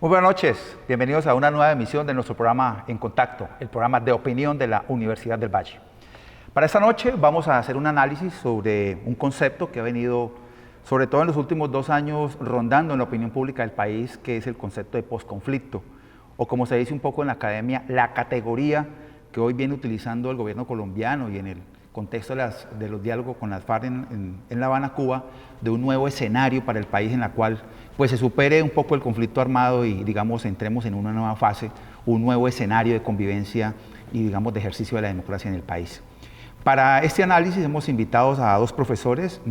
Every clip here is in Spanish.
Muy buenas noches, bienvenidos a una nueva emisión de nuestro programa En Contacto, el programa de opinión de la Universidad del Valle. Para esta noche vamos a hacer un análisis sobre un concepto que ha venido, sobre todo en los últimos 2 años, rondando en la opinión pública del país, que es el concepto de posconflicto, o como se dice un poco en la academia, la categoría que hoy viene utilizando el gobierno colombiano y en el contexto de los diálogos con las FARC en La Habana, Cuba, de un nuevo escenario para el país en la cual pues se supere un poco el conflicto armado y digamos entremos en una nueva fase, un nuevo escenario de convivencia y digamos de ejercicio de la democracia en el país. Para este análisis hemos invitado a 2 profesores,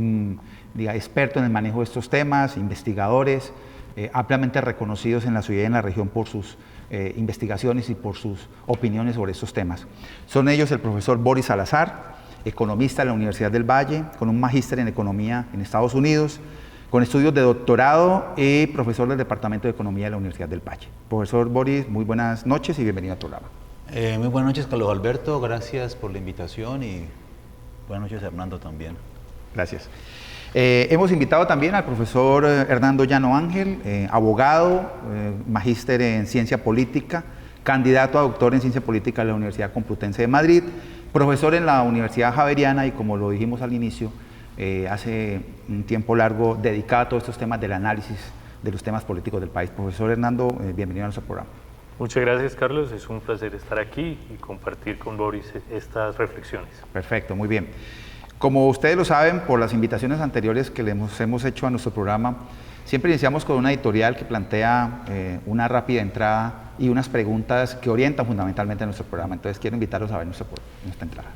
expertos en el manejo de estos temas, investigadores, ampliamente reconocidos en la ciudad y en la región por sus investigaciones y por sus opiniones sobre estos temas. Son ellos el profesor Boris Salazar, economista de la Universidad del Valle, con un magíster en economía en Estados Unidos, con estudios de doctorado y profesor del Departamento de Economía de la Universidad del Valle. Profesor Boris, muy buenas noches y bienvenido al programa. Muy buenas noches, Carlos Alberto, gracias por la invitación y buenas noches, Hernando, también. Gracias. Hemos invitado también al profesor Hernando Llano Ángel, abogado, magíster en ciencia política, candidato a doctor en ciencia política de la Universidad Complutense de Madrid, profesor en la Universidad Javeriana y, como lo dijimos al inicio, hace un tiempo largo dedicado a todos estos temas del análisis de los temas políticos del país. Profesor Hernando, bienvenido a nuestro programa. Muchas gracias, Carlos. Es un placer estar aquí y compartir con Boris estas reflexiones. Perfecto, muy bien. Como ustedes lo saben, por las invitaciones anteriores que le hemos hecho a nuestro programa, siempre iniciamos con una editorial que plantea una rápida entrada y unas preguntas que orientan fundamentalmente a nuestro programa. Entonces quiero invitarlos a ver nuestra entrada.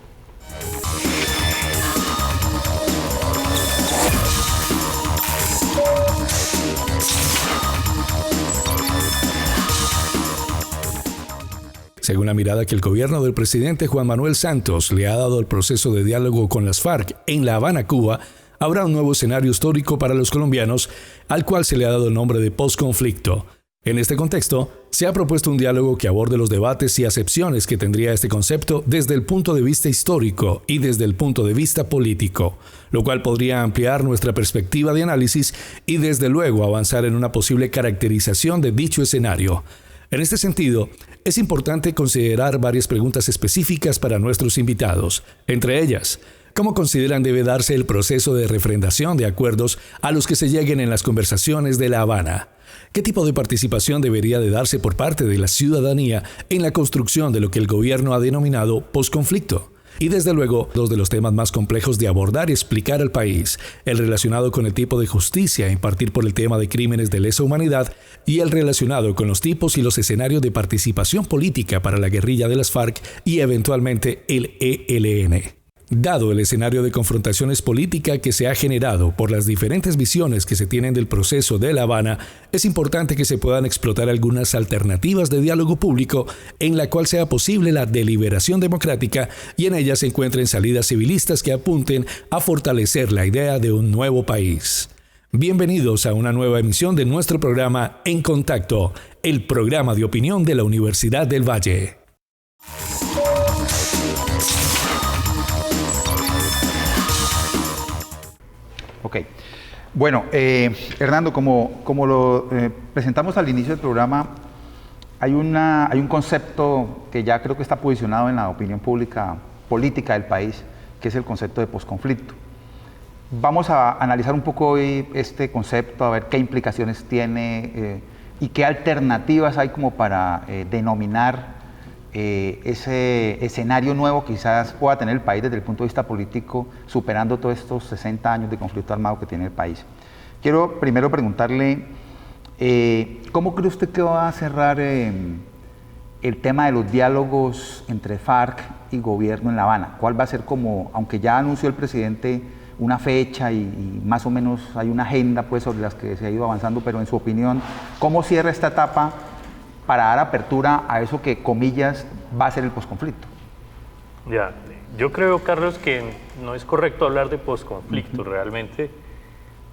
Según la mirada que el gobierno del presidente Juan Manuel Santos le ha dado al proceso de diálogo con las FARC en La Habana, Cuba, habrá un nuevo escenario histórico para los colombianos, al cual se le ha dado el nombre de posconflicto. En este contexto, se ha propuesto un diálogo que aborde los debates y acepciones que tendría este concepto desde el punto de vista histórico y desde el punto de vista político, lo cual podría ampliar nuestra perspectiva de análisis y desde luego avanzar en una posible caracterización de dicho escenario. En este sentido, es importante considerar varias preguntas específicas para nuestros invitados, entre ellas, ¿cómo consideran debe darse el proceso de refrendación de acuerdos a los que se lleguen en las conversaciones de La Habana? ¿Qué tipo de participación debería de darse por parte de la ciudadanía en la construcción de lo que el gobierno ha denominado posconflicto? Y desde luego, 2 de los temas más complejos de abordar y explicar al país, el relacionado con el tipo de justicia a impartir por el tema de crímenes de lesa humanidad y el relacionado con los tipos y los escenarios de participación política para la guerrilla de las FARC y eventualmente el ELN. Dado el escenario de confrontaciones políticas que se ha generado por las diferentes visiones que se tienen del proceso de La Habana, es importante que se puedan explotar algunas alternativas de diálogo público en la cual sea posible la deliberación democrática y en ellas se encuentren salidas civilistas que apunten a fortalecer la idea de un nuevo país. Bienvenidos a una nueva emisión de nuestro programa En Contacto, el programa de opinión de la Universidad del Valle. Ok. Bueno, Hernando, como lo presentamos al inicio del programa, hay un concepto que ya creo que está posicionado en la opinión pública política del país, que es el concepto de posconflicto. Vamos a analizar un poco hoy este concepto, a ver qué implicaciones tiene y qué alternativas hay como para denominar ese escenario nuevo que quizás pueda tener el país desde el punto de vista político, superando todos estos 60 años de conflicto armado que tiene el país. Quiero primero preguntarle, ¿cómo cree usted que va a cerrar el tema de los diálogos entre FARC y gobierno en La Habana? ¿Cuál va a ser como, aunque ya anunció el presidente una fecha y más o menos hay una agenda pues sobre las que se ha ido avanzando, pero en su opinión, ¿cómo cierra esta etapa para dar apertura a eso que, comillas, va a ser el posconflicto? Ya, yo creo, Carlos, que no es correcto hablar de posconflicto realmente,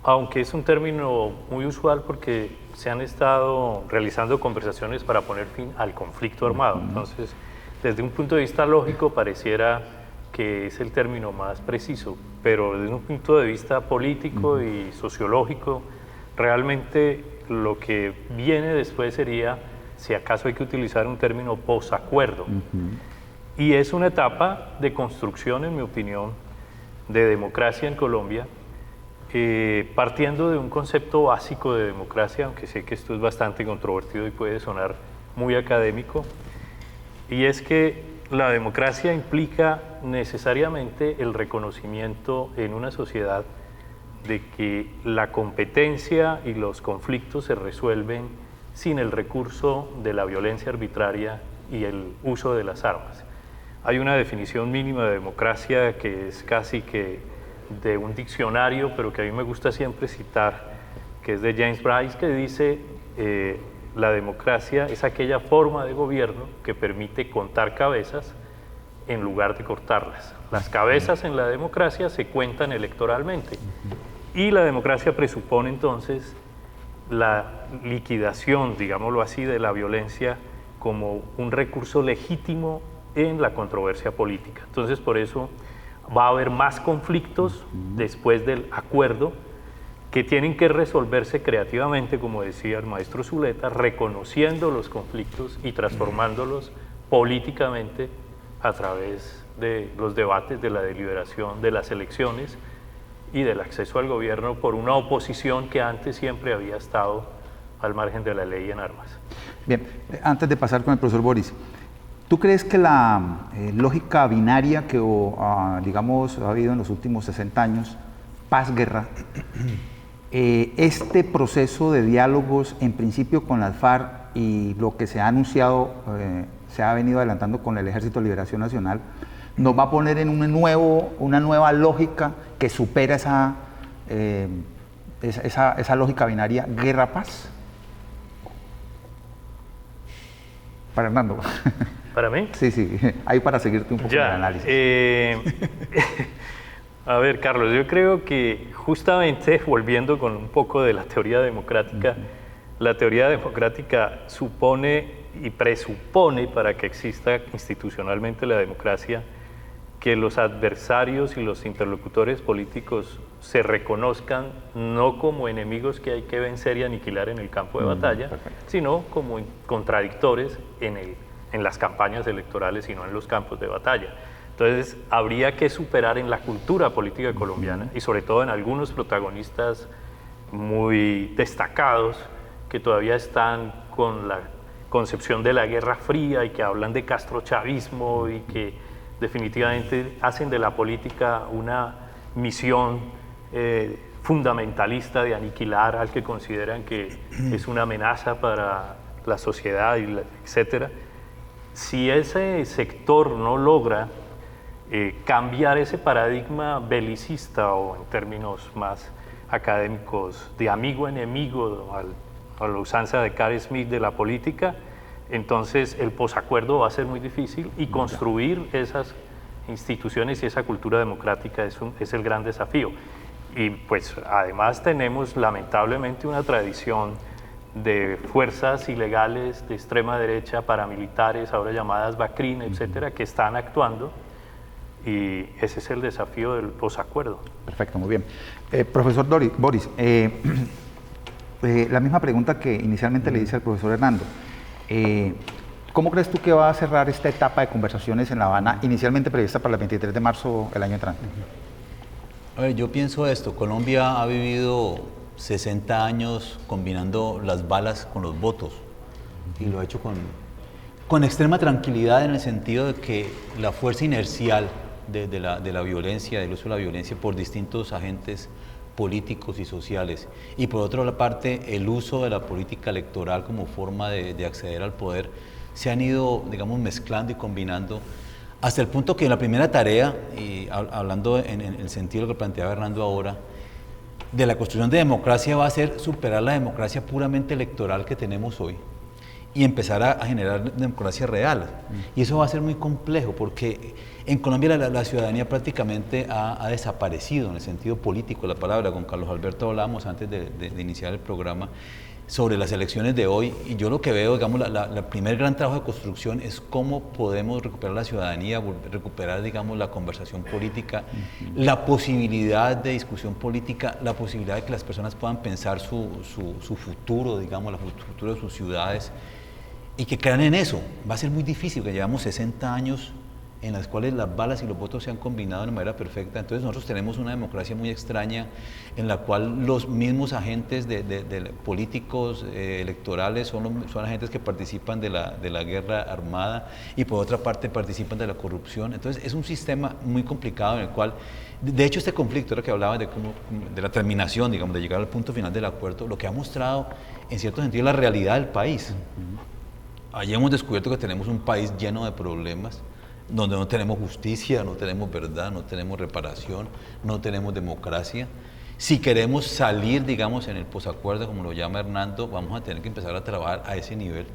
aunque es un término muy usual porque se han estado realizando conversaciones para poner fin al conflicto armado. Entonces, desde un punto de vista lógico, pareciera que es el término más preciso, pero desde un punto de vista político y sociológico, realmente lo que viene después sería, si acaso hay que utilizar un término, posacuerdo. Y es una etapa de construcción, en mi opinión, de democracia en Colombia, partiendo de un concepto básico de democracia, aunque sé que esto es bastante controvertido y puede sonar muy académico, y es que la democracia implica necesariamente el reconocimiento en una sociedad de que la competencia y los conflictos se resuelven sin el recurso de la violencia arbitraria y el uso de las armas. Hay una definición mínima de democracia que es casi que de un diccionario, pero que a mí me gusta siempre citar, que es de James Bryce, que dice la democracia es aquella forma de gobierno que permite contar cabezas en lugar de cortarlas. Las cabezas en la democracia se cuentan electoralmente y la democracia presupone entonces la liquidación, digámoslo así, de la violencia como un recurso legítimo en la controversia política. Entonces, por eso va a haber más conflictos después del acuerdo que tienen que resolverse creativamente, como decía el maestro Zuleta, reconociendo los conflictos y transformándolos políticamente a través de los debates, de la deliberación, de las elecciones y del acceso al gobierno por una oposición que antes siempre había estado al margen de la ley en armas. Bien, antes de pasar con el profesor Boris, ¿tú crees que la lógica binaria que, digamos, ha habido en los últimos 60 años, paz-guerra, este proceso de diálogos en principio con las FARC y lo que se ha anunciado, se ha venido adelantando con el Ejército de Liberación Nacional, nos va a poner en una nueva lógica que supera esa lógica binaria guerra-paz? Para Hernando. ¿Para mí? Sí, ahí para seguirte un poco en el análisis. A ver, Carlos, yo creo que justamente volviendo con un poco de la teoría democrática, la teoría democrática supone y presupone, para que exista institucionalmente la democracia, que los adversarios y los interlocutores políticos se reconozcan no como enemigos que hay que vencer y aniquilar en el campo de batalla, sino como contradictores en las campañas electorales y no en los campos de batalla. Entonces, habría que superar en la cultura política colombiana y sobre todo en algunos protagonistas muy destacados que todavía están con la concepción de la Guerra Fría y que hablan de castrochavismo y que definitivamente hacen de la política una misión fundamentalista de aniquilar al que consideran que es una amenaza para la sociedad, etc. Si ese sector no logra cambiar ese paradigma belicista o en términos más académicos de amigo-enemigo a la usanza de Carl Smith de la política, entonces el posacuerdo va a ser muy difícil y construir esas instituciones y esa cultura democrática es el gran desafío. Y pues además tenemos lamentablemente una tradición de fuerzas ilegales de extrema derecha, paramilitares, ahora llamadas BACRIN, etcétera, que están actuando, y ese es el desafío del posacuerdo. Perfecto, muy bien. Profesor Boris, la misma pregunta que inicialmente le hice al profesor Hernando. ¿Cómo crees tú que va a cerrar esta etapa de conversaciones en La Habana, inicialmente prevista para el 23 de marzo del año entrante? A ver, yo pienso esto, Colombia ha vivido 60 años combinando las balas con los votos y lo ha hecho con extrema tranquilidad, en el sentido de que la fuerza inercial de la violencia, del uso de la violencia por distintos agentes políticos y sociales, y por otra parte el uso de la política electoral como forma de acceder al poder, se han ido, digamos, mezclando y combinando hasta el punto que la primera tarea, y hablando en el sentido de lo que planteaba Hernando ahora, de la construcción de democracia va a ser superar la democracia puramente electoral que tenemos hoy y empezar a generar democracia real. Y eso va a ser muy complejo porque en Colombia la ciudadanía prácticamente ha desaparecido en el sentido político de la palabra. Con Carlos Alberto hablábamos antes de iniciar el programa. sobre las elecciones de hoy, y yo lo que veo, digamos, la primer gran trabajo de construcción es cómo podemos recuperar la ciudadanía, recuperar, digamos, la conversación política, la posibilidad de discusión política, la posibilidad de que las personas puedan pensar su futuro, digamos, el futuro de sus ciudades, y que crean en eso. Va a ser muy difícil, que llevamos 60 años en las cuales las balas y los votos se han combinado de manera perfecta. Entonces nosotros tenemos una democracia muy extraña en la cual los mismos agentes de políticos electorales son agentes que participan de la guerra armada y por otra parte participan de la corrupción. Entonces es un sistema muy complicado en el cual, de hecho este conflicto, era que hablaba de la terminación, digamos, de llegar al punto final del acuerdo, lo que ha mostrado en cierto sentido la realidad del país. Allí hemos descubierto que tenemos un país lleno de problemas, donde no tenemos justicia, no tenemos verdad, no tenemos reparación, no tenemos democracia. Si queremos salir, digamos, en el posacuerdo, como lo llama Hernando, vamos a tener que empezar a trabajar a ese nivel,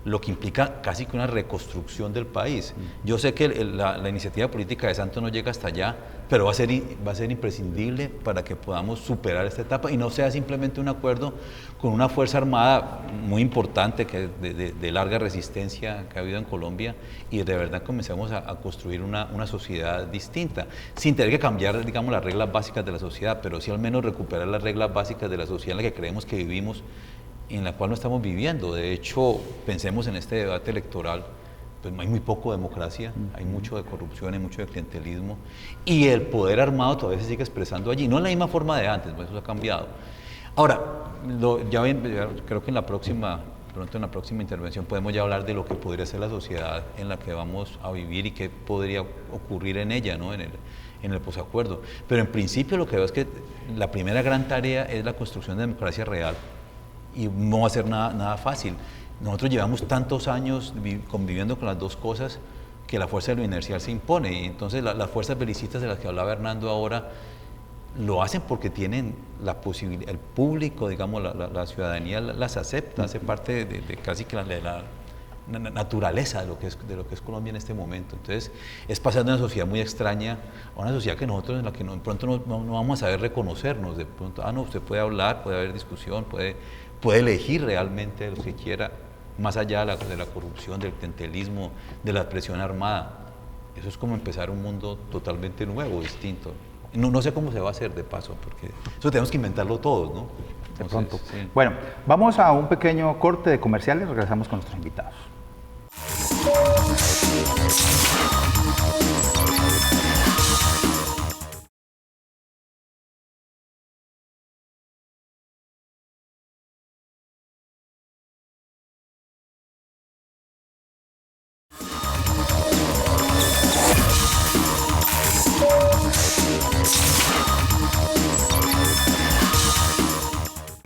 lo que implica casi que una reconstrucción del país. Yo sé que la iniciativa política de Santos no llega hasta allá, pero va a ser imprescindible para que podamos superar esta etapa y no sea simplemente un acuerdo con una fuerza armada muy importante, que de larga resistencia que ha habido en Colombia, y de verdad comencemos a construir una sociedad distinta, sin tener que cambiar, digamos, las reglas básicas de la sociedad, pero sí al menos recuperar las reglas básicas de la sociedad en la que creemos que vivimos, en la cual no estamos viviendo. De hecho, pensemos en este debate electoral, pues hay muy poco democracia, hay mucho de corrupción, hay mucho de clientelismo, y el poder armado todavía se sigue expresando allí, no en la misma forma de antes, pues eso ha cambiado. Ahora, ya creo que pronto en la próxima intervención podemos ya hablar de lo que podría ser la sociedad en la que vamos a vivir y qué podría ocurrir en ella, ¿no? en el posacuerdo. Pero en principio lo que veo es que la primera gran tarea es la construcción de democracia real, y no va a ser nada fácil. Nosotros llevamos tantos años conviviendo con las dos cosas que la fuerza de lo inercial se impone, y entonces las fuerzas belicistas de las que hablaba Hernando ahora lo hacen porque tienen la posibilidad, el público, digamos, la ciudadanía las acepta, hace parte de casi que la naturaleza de lo que es Colombia en este momento. Entonces es pasar de una sociedad muy extraña a una sociedad que nosotros, en la que pronto no vamos a saber reconocernos. De pronto, no, usted puede hablar, puede haber discusión, puede elegir realmente lo que quiera, más allá de la corrupción, del clientelismo, de la presión armada. Eso es como empezar un mundo totalmente nuevo, distinto. No sé cómo se va a hacer, de paso, porque eso tenemos que inventarlo todos, ¿no? Entonces, de pronto. Sí. Bueno, vamos a un pequeño corte de comerciales, regresamos con nuestros invitados.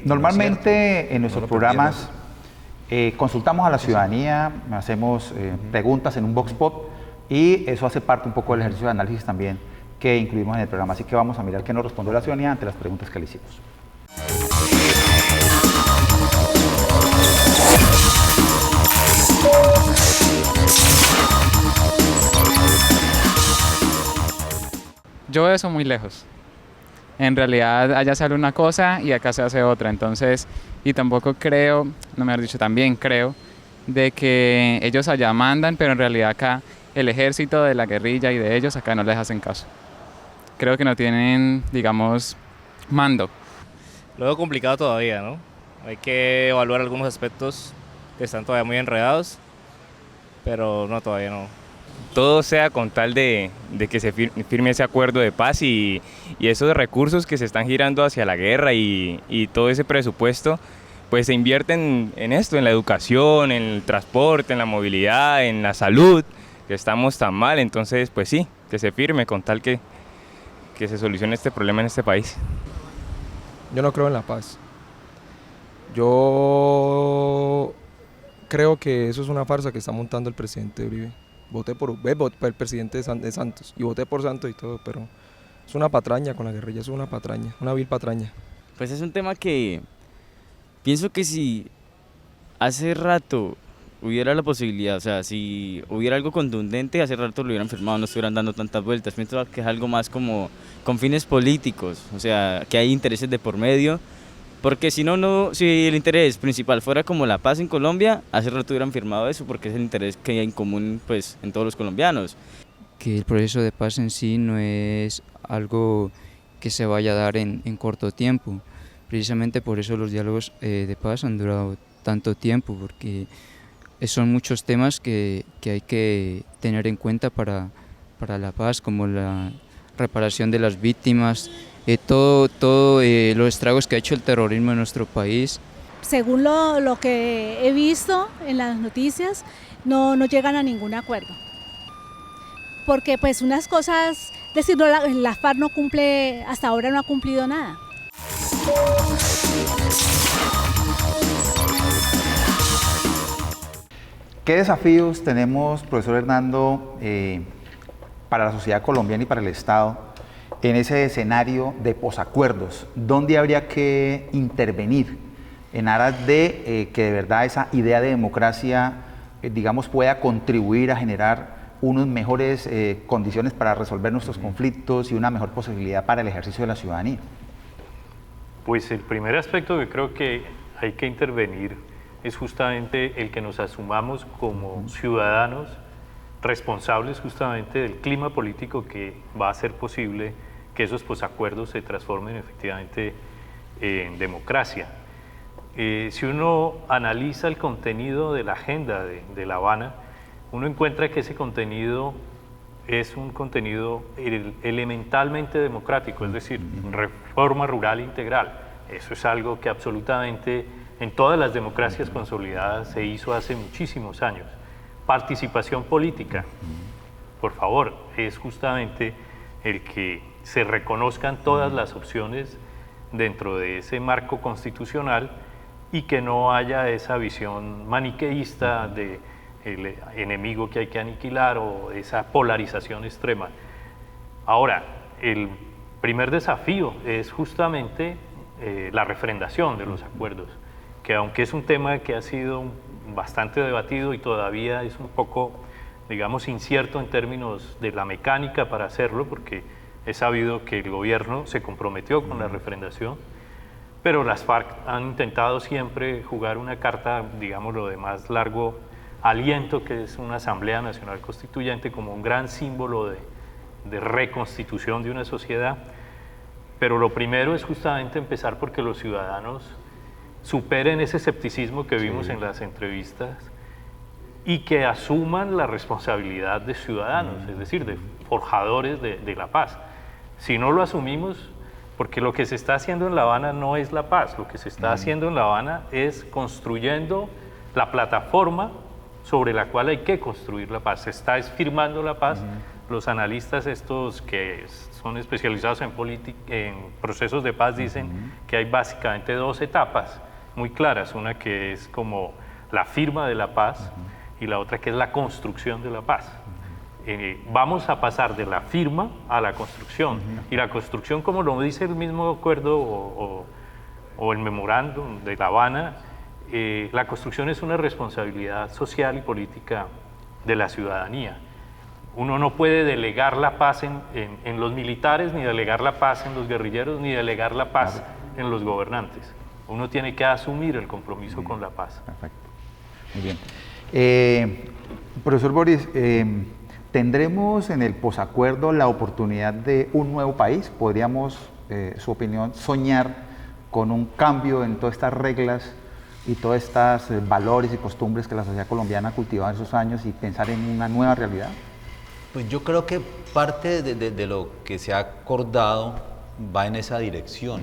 Normalmente en nuestros programas consultamos a la ciudadanía, hacemos preguntas en un box pop, y eso hace parte un poco del ejercicio de análisis también que incluimos en el programa. Así que vamos a mirar qué nos respondió la ciudadanía ante las preguntas que le hicimos. Yo veo eso muy lejos. En realidad allá sale una cosa y acá se hace otra, entonces, y tampoco creo, no mejor dicho, también creo de que ellos allá mandan, pero en realidad acá el ejército de la guerrilla y de ellos acá no les hacen caso. Creo que no tienen, digamos, mando. Lo veo complicado todavía, ¿no? Hay que evaluar algunos aspectos que están todavía muy enredados, pero no, todavía no. Todo sea con tal de que se firme ese acuerdo de paz y esos recursos que se están girando hacia la guerra y todo ese presupuesto, pues se invierten en esto, en la educación, en el transporte, en la movilidad, en la salud, que estamos tan mal. Entonces, pues sí, que se firme con tal que se solucione este problema en este país. Yo no creo en la paz. Yo creo que eso es una farsa que está montando el presidente Uribe. Voté por el presidente de Santos y voté por Santos y todo, pero es una patraña con la guerrilla, es una patraña, una vil patraña. Pues es un tema que pienso que si hace rato hubiera la posibilidad, o sea, si hubiera algo contundente, hace rato lo hubieran firmado, no estuvieran dando tantas vueltas. Pienso que es algo más como con fines políticos, o sea, que hay intereses de por medio Porque si no, si el interés principal fuera como la paz en Colombia, hace rato hubieran firmado eso, porque es el interés que hay en común pues, en todos los colombianos. Que el proceso de paz en sí no es algo que se vaya a dar en corto tiempo. Precisamente por eso los diálogos de paz han durado tanto tiempo, porque son muchos temas que hay que tener en cuenta para la paz, como la reparación de las víctimas, todo los estragos que ha hecho el terrorismo en nuestro país. Según lo que he visto en las noticias, no llegan a ningún acuerdo. Porque pues unas cosas, decir, la FARC no cumple, hasta ahora no ha cumplido nada. ¿Qué desafíos tenemos, profesor Hernando, para la sociedad colombiana y para el Estado en ese escenario de posacuerdos? ¿Dónde habría que intervenir en aras de que de verdad esa idea de democracia, digamos, pueda contribuir a generar unas mejores condiciones para resolver nuestros conflictos y una mejor posibilidad para el ejercicio de la ciudadanía? Pues el primer aspecto que creo que hay que intervenir es justamente el que nos asumamos como ciudadanos responsables justamente del clima político que va a hacer posible que esos posacuerdos se transformen efectivamente en democracia. Si uno analiza el contenido de la agenda de La Habana, uno encuentra que ese contenido es un contenido elementalmente democrático, es decir, reforma rural integral. Eso es algo que absolutamente en todas las democracias consolidadas se hizo hace muchísimos años. Participación política, por favor, es justamente el que se reconozcan todas las opciones dentro de ese marco constitucional y que no haya esa visión maniqueísta de el enemigo que hay que aniquilar o esa polarización extrema. Ahora, el primer desafío es justamente la refrendación de los acuerdos, que aunque es un tema que ha sido bastante debatido y todavía es un poco, digamos, incierto en términos de la mecánica para hacerlo, porque he sabido que el gobierno se comprometió con la refrendación, pero las FARC han intentado siempre jugar una carta, digamos, lo de más largo aliento, que es una Asamblea Nacional Constituyente, como un gran símbolo de reconstitución de una sociedad. Pero lo primero es justamente empezar porque los ciudadanos superen ese escepticismo que vimos en las entrevistas y que asuman la responsabilidad de ciudadanos, es decir, de forjadores de la paz. Si no lo asumimos, porque lo que se está haciendo en La Habana no es la paz, lo que se está haciendo en La Habana es construyendo la plataforma sobre la cual hay que construir la paz. Se está firmando la paz. Los analistas estos que son especializados en procesos de paz dicen que hay básicamente dos etapas muy claras, una que es como la firma de la paz y la otra que es la construcción de la paz. Vamos a pasar de la firma a la construcción, y la construcción, como lo dice el mismo acuerdo o el memorándum de La Habana, la construcción es una responsabilidad social y política de la ciudadanía. Uno no puede delegar la paz en los militares, ni delegar la paz en los guerrilleros, ni delegar la paz en los gobernantes. Uno tiene que asumir el compromiso con la paz. Perfecto. Muy bien. Profesor Boris, ¿tendremos en el posacuerdo la oportunidad de un nuevo país? ¿Podríamos, su opinión, soñar con un cambio en todas estas reglas y todos estos valores y costumbres que la sociedad colombiana ha cultivado en esos años y pensar en una nueva realidad? Pues yo creo que parte de lo que se ha acordado va en esa dirección.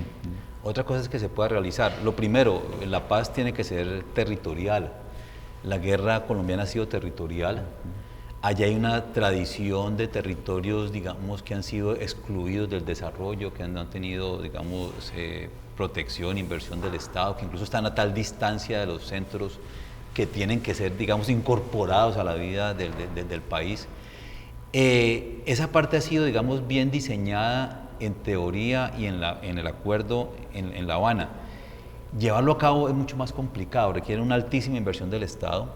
Otra cosa es que se pueda realizar. Lo primero, la paz tiene que ser territorial. La guerra colombiana ha sido territorial. Allá hay una tradición de territorios, digamos, que han sido excluidos del desarrollo, que no han tenido, digamos, protección, inversión del Estado, que incluso están a tal distancia de los centros que tienen que ser, digamos, incorporados a la vida del país. Esa parte ha sido, digamos, bien diseñada en teoría y en el acuerdo en La Habana. Llevarlo a cabo es mucho más complicado, requiere una altísima inversión del Estado,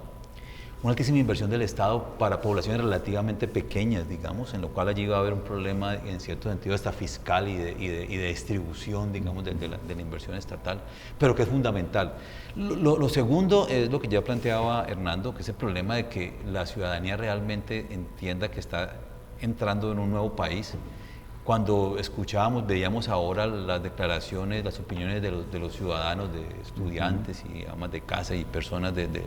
una altísima inversión del Estado para poblaciones relativamente pequeñas, digamos, en lo cual allí va a haber un problema en cierto sentido hasta fiscal y de distribución, digamos, de la inversión estatal, pero que es fundamental. Lo segundo es lo que ya planteaba Hernando, que es el problema de que la ciudadanía realmente entienda que está entrando en un nuevo país. Cuando veíamos ahora las declaraciones, las opiniones de los ciudadanos, de estudiantes y amas de casa y personas de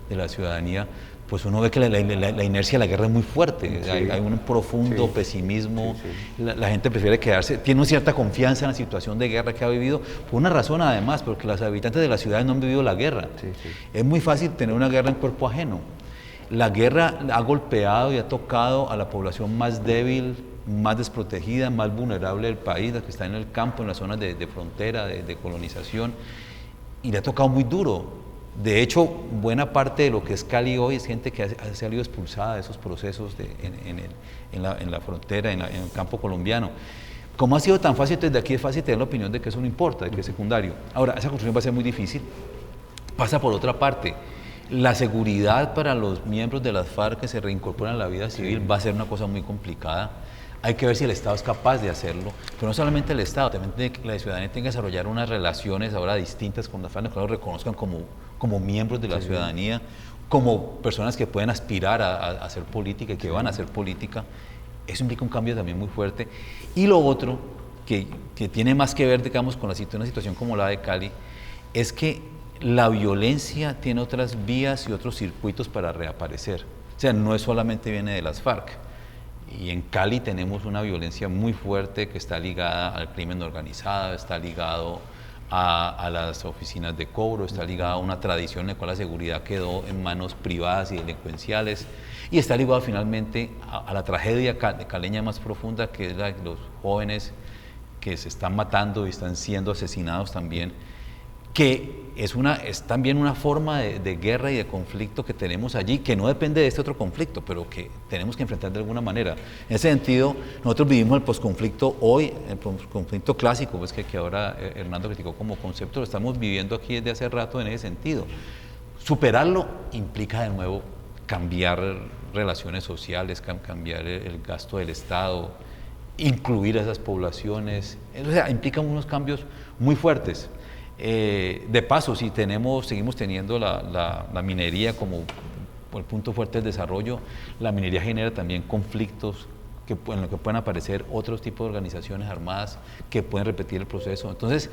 la ciudadanía, pues uno ve que la inercia de la guerra es muy fuerte, sí. hay un profundo pesimismo, la gente prefiere quedarse, tiene una cierta confianza en la situación de guerra que ha vivido, por una razón además, porque los habitantes de las ciudades no han vivido la guerra. Es muy fácil tener una guerra en cuerpo ajeno. La guerra ha golpeado y ha tocado a la población más débil, más desprotegida, más vulnerable del país, la que está en el campo, en las zonas de frontera, de colonización, y le ha tocado muy duro. De hecho, buena parte de lo que es Cali hoy es gente que ha salido expulsada de esos procesos en la frontera, en el campo colombiano. Como ha sido tan fácil, desde aquí es fácil tener la opinión de que eso no importa, de que es secundario. Ahora, esa construcción va a ser muy difícil. Pasa por otra parte. La seguridad para los miembros de las FARC que se reincorporan a la vida civil va a ser una cosa muy complicada. Hay que ver si el Estado es capaz de hacerlo, pero no solamente el Estado, también la ciudadanía tiene que desarrollar unas relaciones ahora distintas con las FARC, que los reconozcan como miembros de la ciudadanía, como personas que pueden aspirar a hacer política y que van a hacer política. Eso implica un cambio también muy fuerte. Y lo otro, que tiene más que ver, digamos, con una situación como la de Cali, es que la violencia tiene otras vías y otros circuitos para reaparecer. O sea, no es solamente viene de las FARC. Y en Cali tenemos una violencia muy fuerte que está ligada al crimen organizado, está ligado a las oficinas de cobro, está ligada a una tradición en la cual la seguridad quedó en manos privadas y delincuenciales, y está ligado finalmente a la tragedia caleña más profunda, que es la de los jóvenes que se están matando y están siendo asesinados también, que es también una forma de guerra y de conflicto que tenemos allí, que no depende de este otro conflicto, pero que tenemos que enfrentar de alguna manera. En ese sentido, nosotros vivimos el posconflicto hoy, el posconflicto clásico, pues que ahora Hernando criticó como concepto, lo estamos viviendo aquí desde hace rato en ese sentido. Superarlo implica de nuevo cambiar relaciones sociales, cambiar el gasto del Estado, incluir a esas poblaciones, o sea, implica unos cambios muy fuertes. De paso, si seguimos teniendo la minería como el punto fuerte del desarrollo, la minería genera también conflictos en los que pueden aparecer otros tipos de organizaciones armadas que pueden repetir el proceso. Entonces,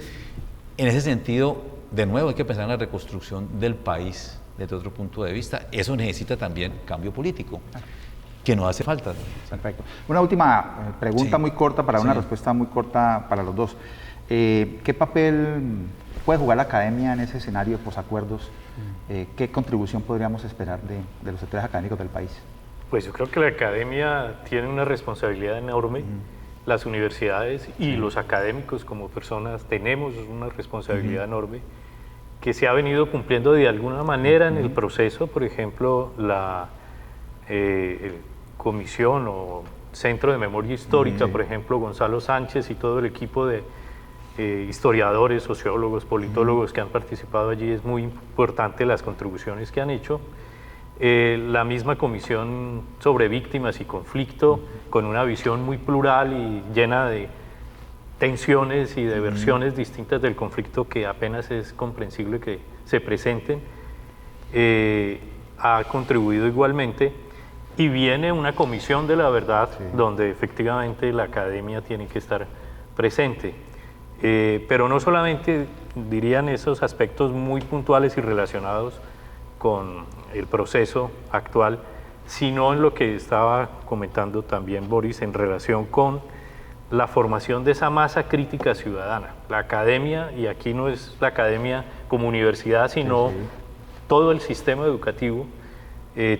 en ese sentido, de nuevo hay que pensar en la reconstrucción del país desde otro punto de vista. Eso necesita también cambio político, que nos hace falta. Perfecto. Una última pregunta muy corta para una respuesta muy corta para los dos. ¿Qué papel puede jugar la academia en ese escenario de posacuerdos? ¿Qué contribución podríamos esperar de los sectores académicos del país? Pues yo creo que la academia tiene una responsabilidad enorme. Las universidades y los académicos como personas tenemos una responsabilidad enorme que se ha venido cumpliendo de alguna manera en el proceso. Por ejemplo, la comisión o Centro de Memoria Histórica, por ejemplo, Gonzalo Sánchez y todo el equipo de historiadores, sociólogos, politólogos que han participado allí, es muy importante las contribuciones que han hecho. La misma comisión sobre víctimas y conflicto, con una visión muy plural y llena de tensiones y de versiones distintas del conflicto que apenas es comprensible que se presenten, ha contribuido igualmente. Y viene una comisión de la verdad, donde efectivamente la academia tiene que estar presente. Pero no solamente dirían esos aspectos muy puntuales y relacionados con el proceso actual, sino en lo que estaba comentando también Boris en relación con la formación de esa masa crítica ciudadana. La academia, y aquí no es la academia como universidad, sino todo el sistema educativo,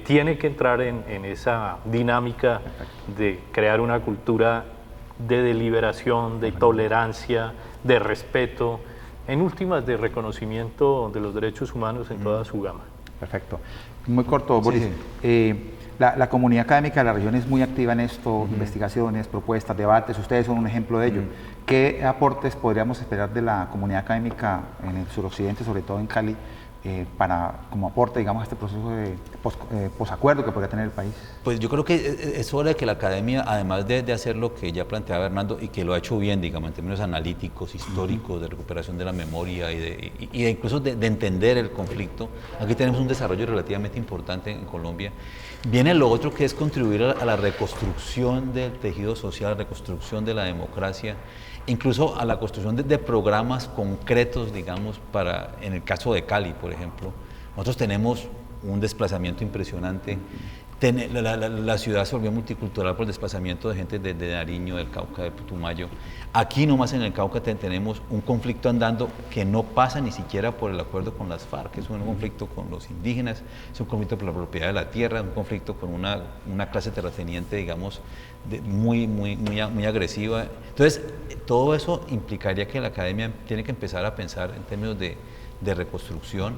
tiene que entrar en esa dinámica de crear una cultura de deliberación, de tolerancia, de respeto, en últimas de reconocimiento de los derechos humanos en toda su gama. Perfecto. Muy corto, Boris. La comunidad académica de la región es muy activa en esto, investigaciones, propuestas, debates, ustedes son un ejemplo de ello. ¿Qué aportes podríamos esperar de la comunidad académica en el suroccidente, sobre todo en Cali, como aporte, digamos, a este proceso de posacuerdo que podría tener el país? Pues yo creo que es hora de que la academia, además de hacer lo que ya planteaba Hernando y que lo ha hecho bien, digamos, en términos analíticos, históricos, de recuperación de la memoria y de incluso de entender el conflicto, aquí tenemos un desarrollo relativamente importante en Colombia. Viene lo otro, que es contribuir a la reconstrucción del tejido social, reconstrucción de la democracia, incluso a la construcción de programas concretos, digamos, en el caso de Cali, por ejemplo. Nosotros tenemos un desplazamiento impresionante. La ciudad se volvió multicultural por el desplazamiento de gente de Nariño, del Cauca, de Putumayo. Aquí nomás en el Cauca tenemos un conflicto andando que no pasa ni siquiera por el acuerdo con las FARC, es un conflicto con los indígenas, es un conflicto por la propiedad de la tierra, un conflicto con una clase terrateniente, digamos, muy agresiva. Entonces, todo eso implicaría que la academia tiene que empezar a pensar en términos de reconstrucción,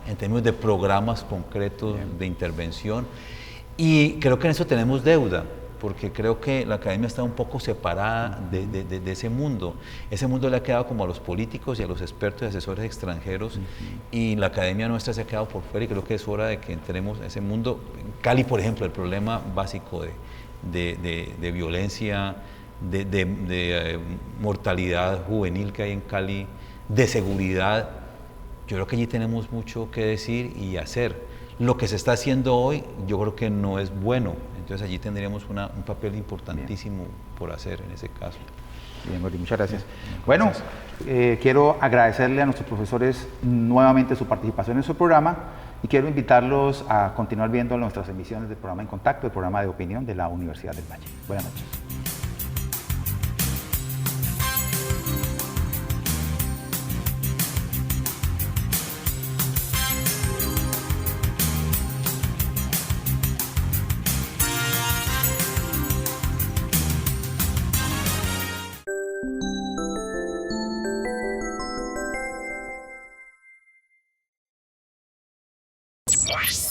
en términos de programas concretos de intervención. Y creo que en eso tenemos deuda, porque creo que la academia está un poco separada de ese mundo. Ese mundo le ha quedado como a los políticos y a los expertos y asesores extranjeros, y la academia nuestra se ha quedado por fuera, y creo que es hora de que entremos en ese mundo. En Cali, por ejemplo, el problema básico de violencia, de mortalidad juvenil que hay en Cali, de seguridad, yo creo que allí tenemos mucho que decir y hacer. Lo que se está haciendo hoy yo creo que no es bueno, entonces allí tendríamos un papel importantísimo por hacer en ese caso. Bien, Gordy, muchas gracias. Bueno, quiero agradecerle a nuestros profesores nuevamente su participación en su programa y quiero invitarlos a continuar viendo nuestras emisiones del programa En Contacto, el programa de opinión de la Universidad del Valle. Buenas noches. Yes.